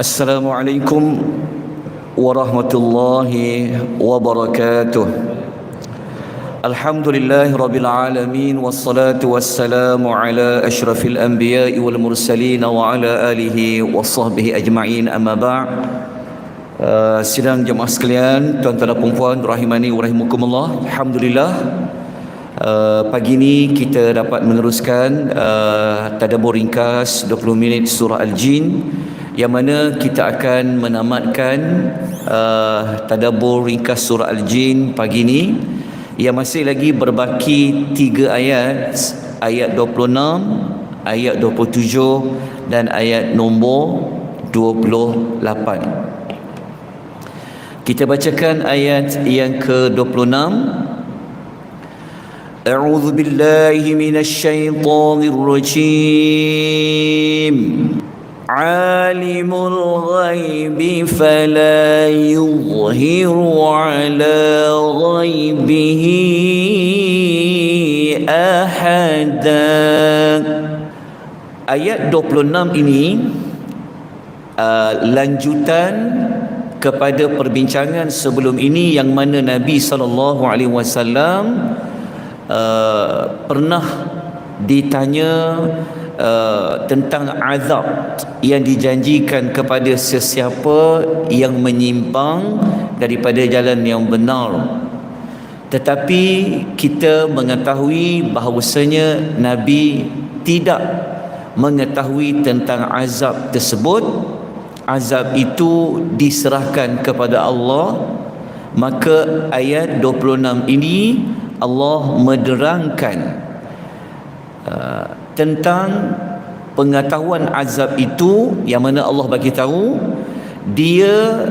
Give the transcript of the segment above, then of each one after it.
Assalamualaikum warahmatullahi wabarakatuh. Alhamdulillahi rabbil alamin, wassalatu wassalamu ala asyrafil anbiya'i wal mursalin wa ala alihi wa sahbihi ajma'in, amma ba'. Sidang jemaah sekalian, tuan-tuan dan puan-puan rahimani wa rahimakumullah. Alhamdulillah, pagi ini kita dapat meneruskan tadabbur ringkas 20 minit surah Al-Jin, yang mana kita akan menamatkan tadabbur ringkas surah Al-Jin pagi ini, yang masih lagi berbaki 3 ayat, ayat 26, ayat 27 dan ayat nombor 28. Kita bacakan ayat yang ke-26. A'udzu billahi minasy syaithanir rajim. Alimul ghaibi fala yuzhiru ala ghaibihi ahada. Ayat 26 ini lanjutan kepada perbincangan sebelum ini, yang mana Nabi SAW pernah ditanya tentang azab yang dijanjikan kepada sesiapa yang menyimpang daripada jalan yang benar. Tetapi kita mengetahui bahawasanya Nabi tidak mengetahui tentang azab tersebut. Azab itu diserahkan kepada Allah. Maka ayat 26 ini Allah menerangkan tentang pengetahuan azab itu, yang mana Allah bagi tahu dia,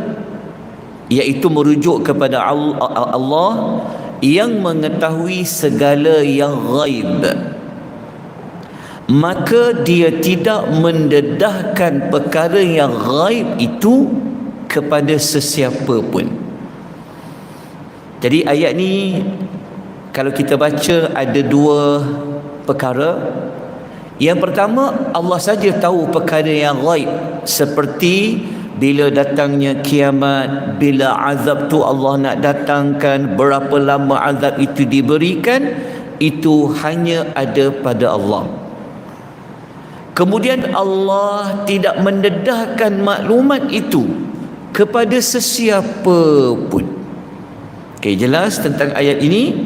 iaitu merujuk kepada Allah yang mengetahui segala yang ghaib. Maka dia tidak mendedahkan perkara yang ghaib itu kepada sesiapa pun. Jadi ayat ni kalau kita baca ada 2 perkara. Yang pertama, Allah saja tahu perkara yang ghaib, seperti bila datangnya kiamat, bila azab tu Allah nak datangkan, berapa lama azab itu diberikan, itu hanya ada pada Allah. Kemudian Allah tidak mendedahkan maklumat itu kepada sesiapa pun. Okey, jelas tentang ayat ini.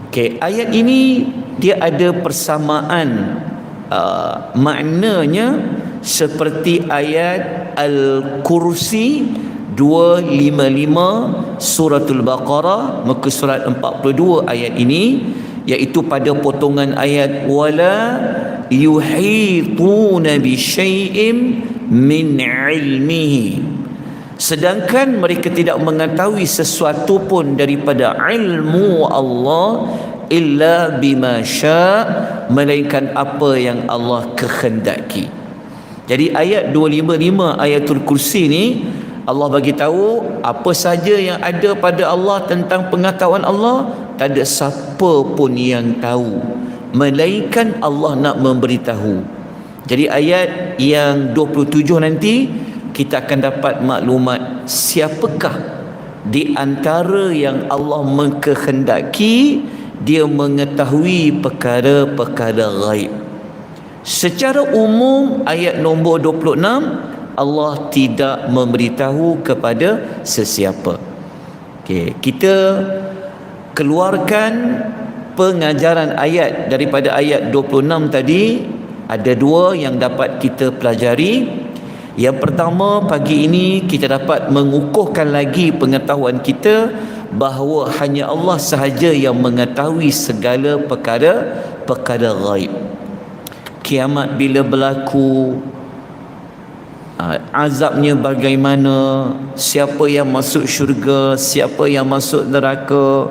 Okey, ayat ini dia ada persamaan maknanya seperti ayat Al-Kursi 255 Suratul Baqarah, muka surat 42 ayat ini, iaitu pada potongan ayat wala yuhituna bi syai'in min ilmihi. Sedangkan mereka tidak mengetahui sesuatu pun daripada ilmu Allah illa bima syaa, melainkan apa yang Allah kehendaki. Jadi ayat 255 ayatul kursi ni Allah bagi tahu apa saja yang ada pada Allah tentang pengetahuan Allah, tak ada siapa pun yang tahu melainkan Allah nak memberitahu. Jadi ayat yang 27 nanti kita akan dapat maklumat siapakah di antara yang Allah mengkehendaki dia mengetahui perkara-perkara ghaib. Secara umum ayat nombor 26 Allah tidak memberitahu kepada sesiapa. Okey, kita keluarkan pengajaran ayat daripada ayat 26 tadi. Ada 2 yang dapat kita pelajari. Yang pertama, pagi ini kita dapat mengukuhkan lagi pengetahuan kita bahawa hanya Allah sahaja yang mengetahui segala perkara ghaib. Kiamat bila berlaku, azabnya bagaimana, siapa yang masuk syurga, siapa yang masuk neraka,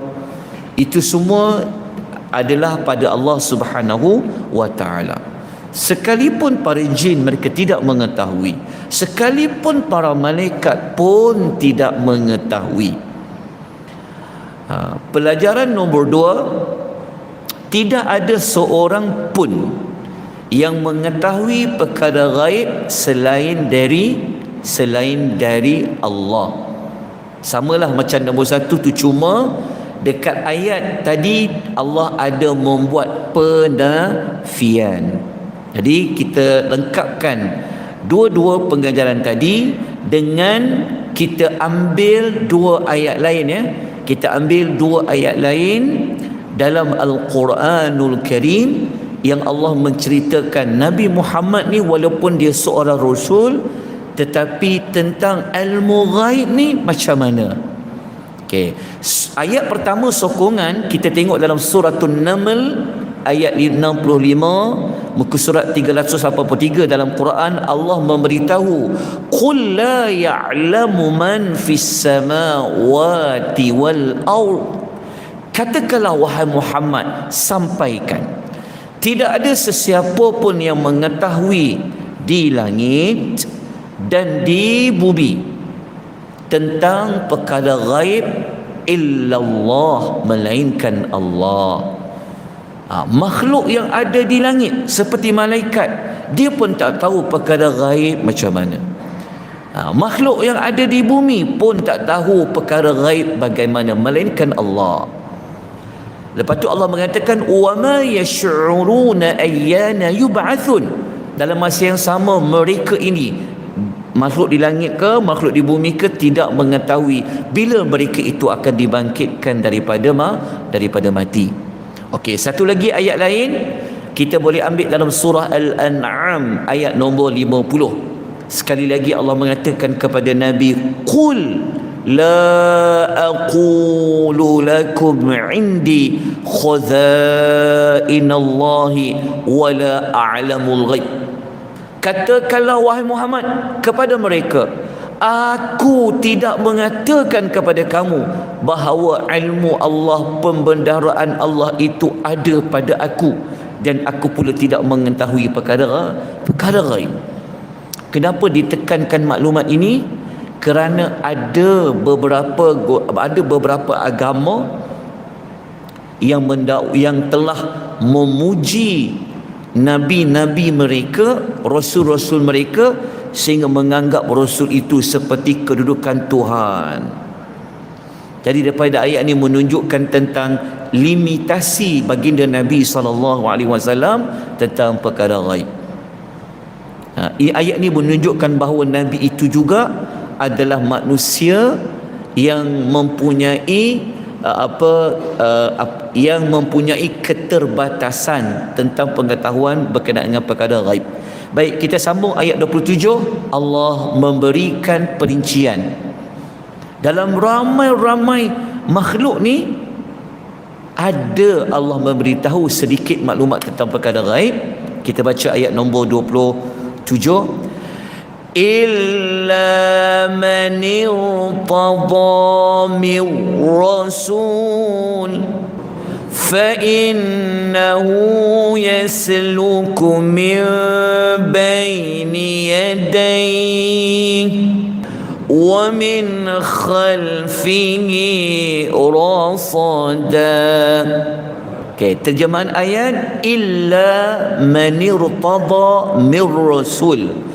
itu semua adalah pada Allah Subhanahu wa ta'ala. Sekalipun para jin mereka tidak mengetahui, sekalipun para malaikat pun tidak mengetahui. Pelajaran nombor 2, tidak ada seorang pun yang mengetahui perkara gaib selain dari selain dari Allah. Samalah macam nombor 1 tu, cuma dekat ayat tadi Allah ada membuat penafian. Jadi kita lengkapkan dua-dua pengajaran tadi dengan kita ambil dua ayat lain ya. Kita ambil dua ayat lain dalam Al-Quranul Karim yang Allah menceritakan Nabi Muhammad ni walaupun dia seorang rasul, tetapi tentang ilmu ghaib ni macam mana. Okey. Ayat pertama sokongan kita tengok dalam suratul Naml ayat 65, muka surat 383 dalam Quran. Allah memberitahu, qul la ya'lamu man fis samawati wal ard. Katakanlah wahai Muhammad, sampaikan, tidak ada sesiapa pun yang mengetahui di langit dan di bumi tentang perkara ghaib illallah, melainkan Allah. Makhluk yang ada di langit seperti malaikat, dia pun tak tahu perkara ghaib macam mana. Makhluk yang ada di bumi pun tak tahu perkara ghaib bagaimana, melainkan Allah. Lepas tu Allah mengatakan wa ma yash'uruna ayyana yub'atsun. Dalam masa yang sama mereka ini, makhluk di langit ke makhluk di bumi ke, tidak mengetahui bila mereka itu akan dibangkitkan daripada mati. Okey, satu lagi ayat lain kita boleh ambil dalam surah Al-An'am ayat nombor 50. Sekali lagi Allah mengatakan kepada Nabi, qul la aqulu lakum indi khazainallahi wa la a'lamul ghaib. Katakanlah wahai Muhammad kepada mereka, aku tidak mengatakan kepada kamu bahawa ilmu Allah, pembendaraan Allah itu ada pada aku, dan aku pula tidak mengetahui perkara ghaib. Kenapa ditekankan maklumat ini? Kerana ada beberapa agama yang telah memuji nabi-nabi mereka, rasul-rasul mereka, sehingga menganggap rasul itu seperti kedudukan Tuhan. Jadi daripada ayat ini menunjukkan tentang limitasi baginda Nabi SAW tentang perkara ghaib. Ayat ini menunjukkan bahawa Nabi itu juga adalah manusia yang mempunyai yang mempunyai keterbatasan tentang pengetahuan berkenaan dengan perkara ghaib. Baik, kita sambung ayat 27. Allah memberikan perincian dalam ramai-ramai makhluk ni, ada Allah memberitahu sedikit maklumat tentang perkara ghaib. Kita baca ayat nombor 27. Illa man irtada min rasul fa innahu yasluku min baini yadayhi wa min khalfihi rasada. Okay, terjemahan ayat, illa man irtada min rasul,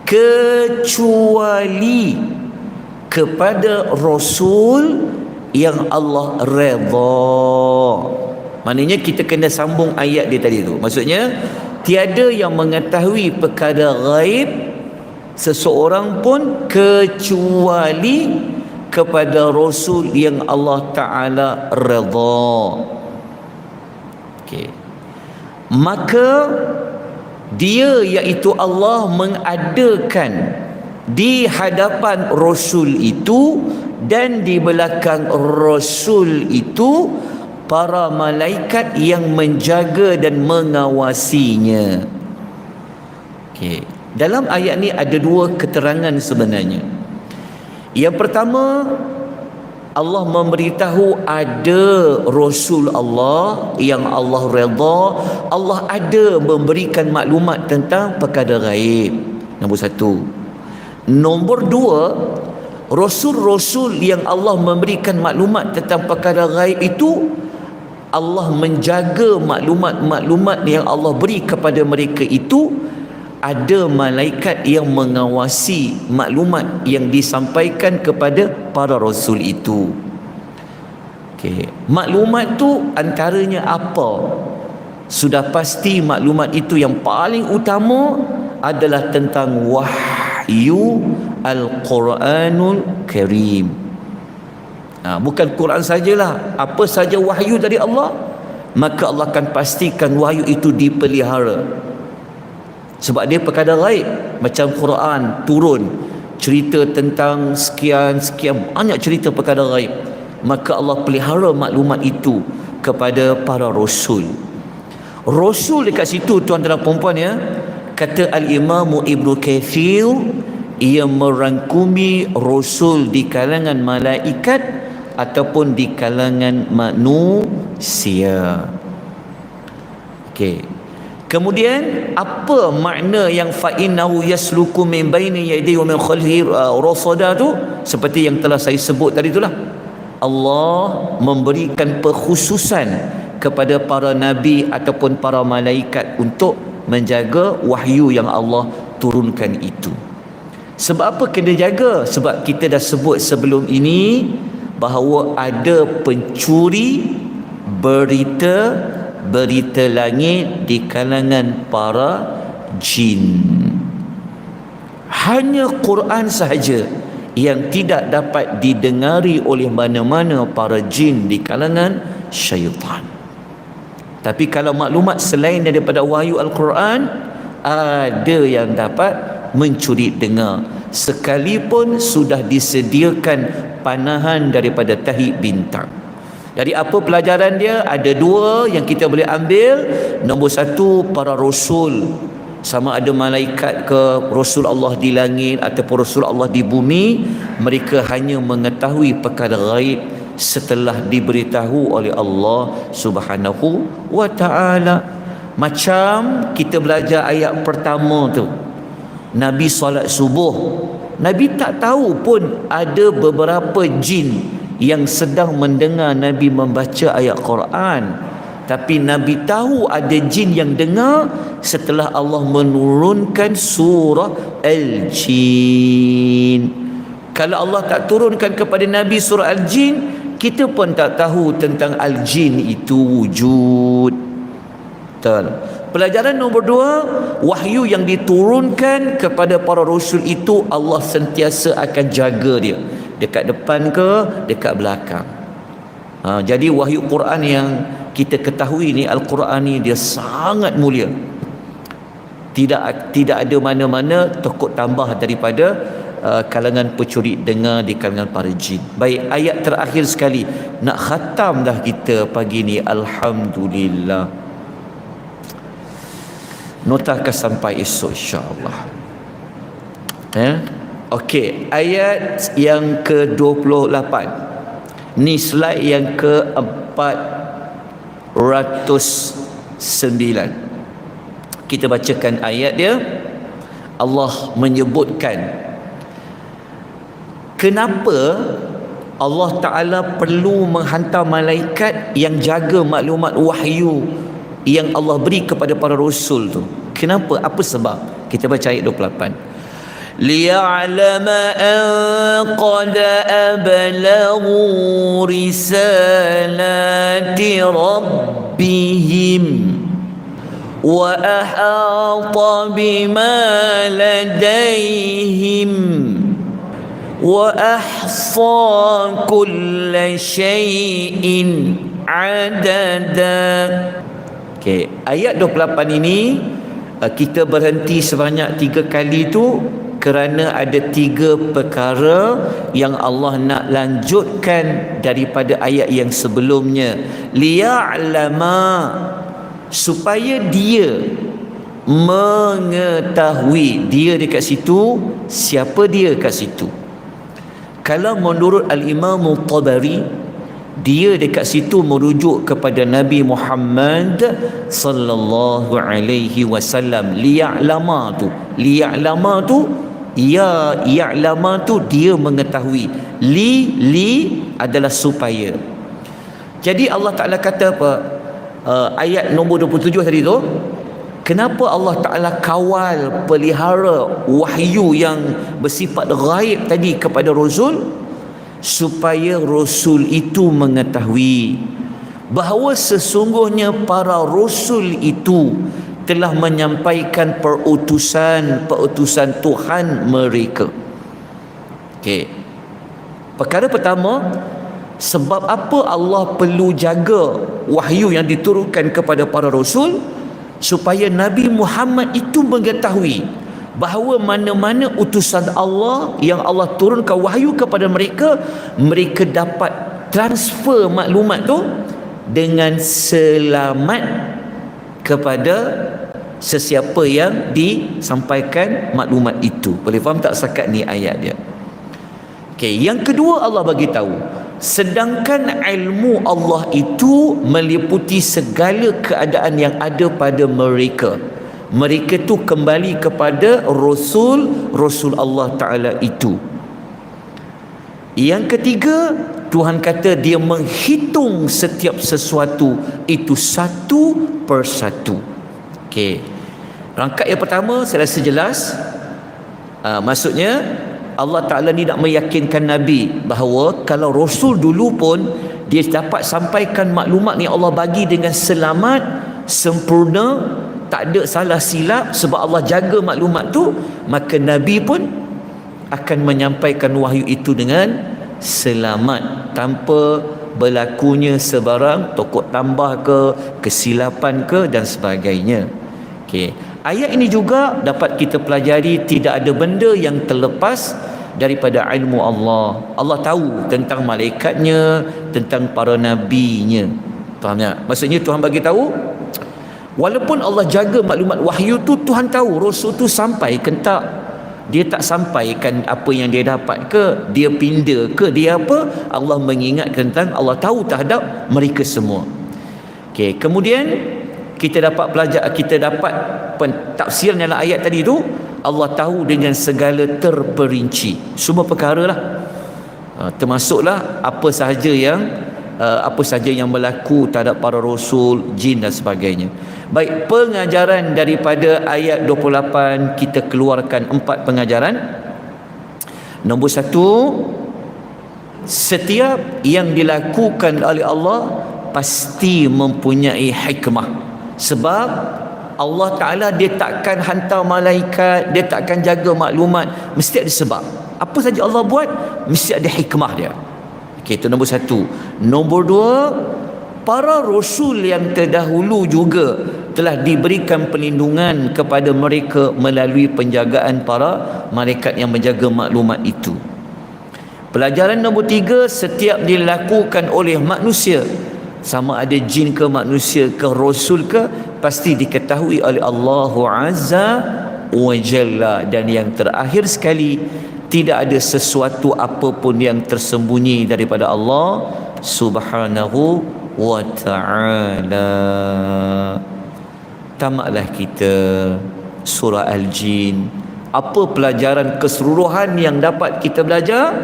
kecuali kepada Rasul yang Allah redha. Maknanya kita kena sambung ayat dia tadi tu. Maksudnya tiada yang mengetahui perkara ghaib seseorang pun kecuali kepada Rasul yang Allah Ta'ala redha. Okay. Maka dia, iaitu Allah, mengadakan di hadapan Rasul itu dan di belakang Rasul itu para malaikat yang menjaga dan mengawasinya. Okay. Dalam ayat ni ada dua keterangan sebenarnya. Yang pertama, Allah memberitahu ada Rasul Allah yang Allah redha. Allah ada memberikan maklumat tentang perkara ghaib. Nombor satu. Nombor dua, Rasul-Rasul yang Allah memberikan maklumat tentang perkara ghaib itu, Allah menjaga maklumat-maklumat yang Allah beri kepada mereka itu ada malaikat yang mengawasi maklumat yang disampaikan kepada para rasul itu. Okey, maklumat tu antaranya apa? Sudah pasti maklumat itu yang paling utama adalah tentang wahyu Al-Quranul Karim. Bukan Quran sajalah, apa saja wahyu dari Allah, maka Allah akan pastikan wahyu itu dipelihara. Sebab dia perkara gaib. Macam Quran turun cerita tentang sekian banyak cerita perkara gaib, maka Allah pelihara maklumat itu kepada para rasul. Rasul dekat situ, tuan-tuan dan puan-puan, ya, kata Al-Imam Ibnu Katsir, ia merangkumi rasul di kalangan malaikat ataupun di kalangan manusia. Okey. Kemudian apa makna yang fa innahu yasluku min baini yadayhi wa min khalfihi rasada tu? Seperti yang telah saya sebut tadi itulah. Allah memberikan perkhususan kepada para nabi ataupun para malaikat untuk menjaga wahyu yang Allah turunkan itu. Sebab apa kena jaga? Sebab kita dah sebut sebelum ini bahawa ada pencuri berita langit di kalangan para jin. Hanya Quran sahaja yang tidak dapat didengari oleh mana-mana para jin di kalangan syaitan. Tapi kalau maklumat selain daripada wahyu Al-Quran, ada yang dapat mencuri dengar, sekalipun sudah disediakan panahan daripada tahi bintang. Jadi apa pelajaran dia? Ada dua yang kita boleh ambil. Nombor satu, para rasul, sama ada malaikat ke rasul Allah di langit ataupun rasul Allah di bumi, mereka hanya mengetahui perkara gaib setelah diberitahu oleh Allah Subhanahu wa ta'ala. Macam kita belajar ayat pertama tu, Nabi solat subuh, Nabi tak tahu pun ada beberapa jin yang sedang mendengar Nabi membaca ayat Quran. Tapi Nabi tahu ada jin yang dengar setelah Allah menurunkan surah Al-Jin. Kalau Allah tak turunkan kepada Nabi surah Al-Jin, kita pun tak tahu tentang Al-Jin itu wujud. Betul. Pelajaran nombor dua, wahyu yang diturunkan kepada para rasul itu Allah sentiasa akan jaga dia, dekat depan ke dekat belakang. Jadi wahyu Quran yang kita ketahui ni, Al-Quran ni, dia sangat mulia. Tidak ada mana-mana takut tambah daripada kalangan pencuri dengar di kalangan para jin. Baik, ayat terakhir sekali, nak khatam dah kita pagi ni. Alhamdulillah. Nota akan sampai esok insya-Allah. Okey, ayat yang ke-28. Ni slide yang ke-409. Kita bacakan ayat dia. Allah menyebutkan kenapa Allah Ta'ala perlu menghantar malaikat yang jaga maklumat wahyu yang Allah beri kepada para rasul tu. Kenapa? Apa sebab? Kita baca ayat 28. Liya'lama an qad ablaghu risalati rabbihim wa ahata bima ladaihim wa ahsa kulla syai'in adada. Okay, ayat 28 ini kita berhenti sebanyak 3 kali tu kerana ada 3 perkara yang Allah nak lanjutkan daripada ayat yang sebelumnya. Liya'lama, supaya dia mengetahui. Dia dekat situ, siapa dia kat situ? Kalau menurut Al-Imam Tabari, dia dekat situ merujuk kepada Nabi Muhammad sallallahu alaihi wasallam. Liya'lama tu ya'lama tu dia mengetahui. Li adalah supaya. Jadi Allah Ta'ala kata apa? Ayat nombor 27 tadi tu, Kenapa Allah Ta'ala kawal, pelihara wahyu yang bersifat ghaib tadi kepada Rasul? Supaya Rasul itu mengetahui bahawa sesungguhnya para Rasul itu telah menyampaikan perutusan Tuhan mereka. Okey. Perkara pertama, sebab apa Allah perlu jaga wahyu yang diturunkan kepada para Rasul? Supaya Nabi Muhammad itu mengetahui bahawa mana-mana utusan Allah yang Allah turunkan wahyu kepada mereka, mereka dapat transfer maklumat tu dengan selamat kepada sesiapa yang disampaikan maklumat itu. Boleh faham tak sekat ni ayat dia? Okey, yang kedua Allah bagi tahu, sedangkan ilmu Allah itu meliputi segala keadaan yang ada pada mereka. Mereka tu kembali kepada Rasul Allah Ta'ala itu. Yang ketiga, Tuhan kata dia menghitung setiap sesuatu itu satu persatu. Okey, rangkap yang pertama saya rasa jelas. Maksudnya Allah Ta'ala ni nak meyakinkan Nabi bahawa kalau Rasul dulu pun dia dapat sampaikan maklumat ni Allah bagi dengan selamat, sempurna, tak ada salah silap sebab Allah jaga maklumat tu, maka Nabi pun akan menyampaikan wahyu itu dengan selamat tanpa berlakunya sebarang tokok tambah ke, kesilapan ke dan sebagainya. Okey, ayat ini juga dapat kita pelajari tidak ada benda yang terlepas daripada ilmu Allah. Allah tahu tentang malaikatnya, tentang para nabinya. Faham tak? Maksudnya Tuhan bagi tahu, walaupun Allah jaga maklumat wahyu tu, Tuhan tahu Rasul tu sampai ke tak, dia tak sampaikan apa yang dia dapat ke, dia pindah ke, dia apa, Allah mengingatkan tentang, Allah tahu terhadap mereka semua. Okey, kemudian kita dapat belajar, kita dapat tafsir dalam ayat tadi tu, Allah tahu dengan segala terperinci semua perkara lah, termasuklah apa sahaja yang berlaku terhadap para rasul, jin dan sebagainya. Baik, pengajaran daripada ayat 28 kita keluarkan 4 pengajaran. Nombor 1, setiap yang dilakukan oleh Allah pasti mempunyai hikmah. Sebab Allah Ta'ala dia takkan hantar malaikat, dia takkan jaga maklumat, mesti ada sebab. Apa saja Allah buat mesti ada hikmah dia. Okey, itu nombor 1. Nombor 2, para rasul yang terdahulu juga telah diberikan perlindungan kepada mereka melalui penjagaan para malaikat yang menjaga maklumat itu. Pelajaran nombor 3, setiap dilakukan oleh manusia, sama ada jin ke manusia ke rasul ke, pasti diketahui oleh Allah Azza wa Jalla. Dan yang terakhir sekali, tidak ada sesuatu apapun yang tersembunyi daripada Allah Subhanahu wa ta'ala. Tamatlah kita surah Al-Jin. Apa pelajaran keseluruhan yang dapat kita belajar?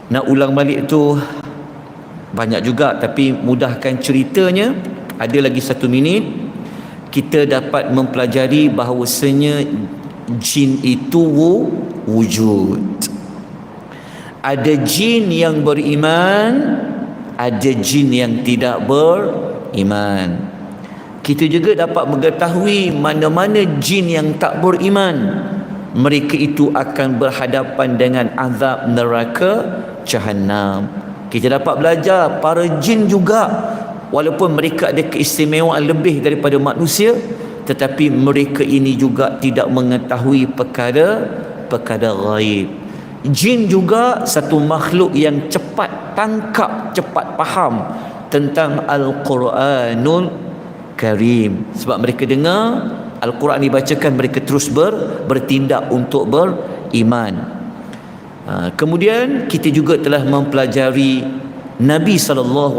Nak ulang balik tu banyak juga, tapi mudahkan ceritanya. Ada lagi 1 minit. Kita dapat mempelajari bahawasanya jin itu wujud. Ada jin yang beriman, ada jin yang tidak beriman. Kita juga dapat mengetahui mana-mana jin yang tak beriman, mereka itu akan berhadapan dengan azab neraka Jahannam. Kita dapat belajar para jin juga, walaupun mereka ada keistimewaan lebih daripada manusia, tetapi mereka ini juga tidak mengetahui perkara ghaib. Jin juga satu makhluk yang cepat tangkap, cepat faham tentang Al-Quranul Karim. Sebab mereka dengar Al-Quran dibacakan, mereka terus bertindak untuk beriman. Kemudian kita juga telah mempelajari Nabi SAW,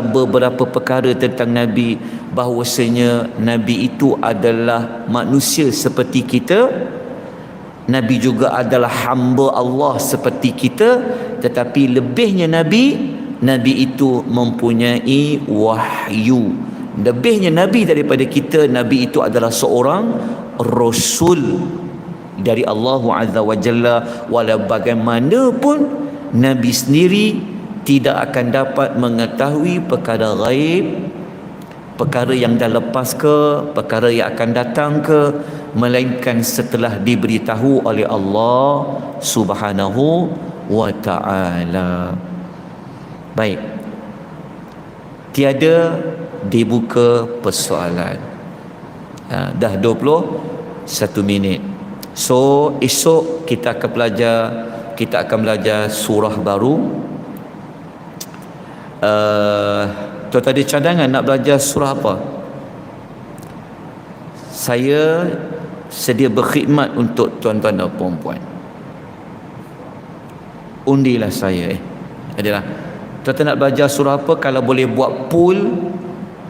beberapa perkara tentang Nabi, bahawasanya Nabi itu adalah manusia seperti kita. Nabi juga adalah hamba Allah seperti kita, tetapi lebihnya Nabi itu mempunyai wahyu. Lebihnya Nabi daripada kita, Nabi itu adalah seorang Rasul dari Allah Azza wa Jalla. Walau bagaimanapun Nabi sendiri tidak akan dapat mengetahui perkara ghaib, perkara yang dah lepas ke, perkara yang akan datang ke, melainkan setelah diberitahu oleh Allah Subhanahu wa ta'ala. Baik, tiada dibuka persoalan. Dah 21 minit. So esok kita akan belajar surah baru. Tuan-tuan ada cadangan nak belajar surah apa? Saya sedia berkhidmat untuk tuan-tuan dan puan-puan. Undilah saya. Adalah tuan-tuan nak belajar surah apa, kalau boleh buat pool,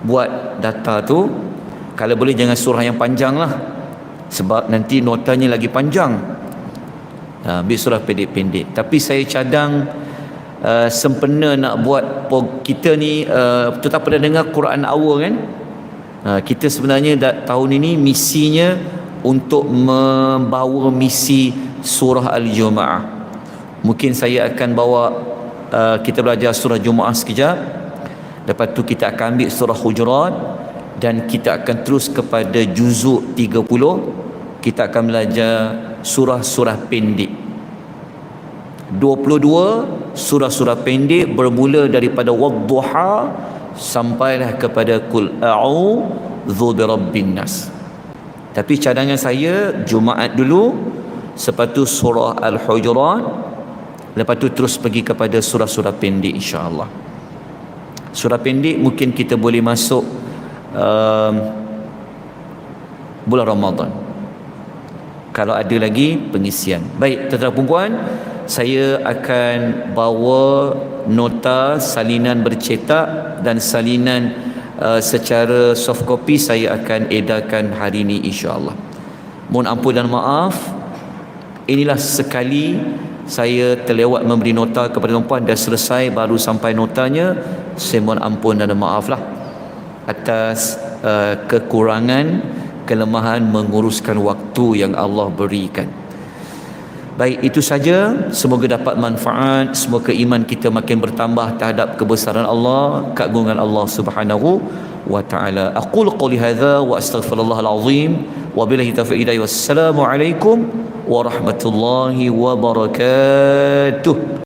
buat data tu. Kalau boleh jangan surah yang panjang lah, sebab nanti notanya lagi panjang. Ambil surah pendek-pendek. Tapi saya cadang sempena nak buat kita ni. Tuan-tuan pernah dengar Quran Hour kan? Kita sebenarnya tahun ini misinya untuk membawa misi surah Al-Jumu'ah. Mungkin saya akan bawa kita belajar surah Jumu'ah sekejap, lepas tu kita akan ambil surah Hujurat, dan kita akan terus kepada juzuk 30. Kita akan belajar surah-surah pendek 22 surah-surah pendek, bermula daripada Wadduha sampailah kepada Qul a'udzu birabbin nas. Tapi cadangan saya Jumaat dulu, lepas tu surah Al-Hujurat, lepas tu terus pergi kepada surah-surah pendek insya-Allah. Surah pendek mungkin kita boleh masuk bulan Ramadan, kalau ada lagi pengisian. Baik, tuan-tuan dan puan, saya akan bawa nota salinan bercetak dan salinan secara soft copy saya akan edarkan hari ini insya-Allah. Mohon ampun dan maaf, inilah sekali saya terlewat memberi nota kepada tuan-puan, dah selesai baru sampai notanya. Saya mohon ampun dan maaflah atas kekurangan, kelemahan menguruskan waktu yang Allah berikan. Baik, itu saja. Semoga dapat manfaat, semoga iman kita makin bertambah terhadap kebesaran Allah, keagungan Allah Subhanahu wa ta'ala. Aqulu qouli hadza wa astaghfirullahal azim wa billahi taufiq. Wassalamu alaikum warahmatullahi wabarakatuh.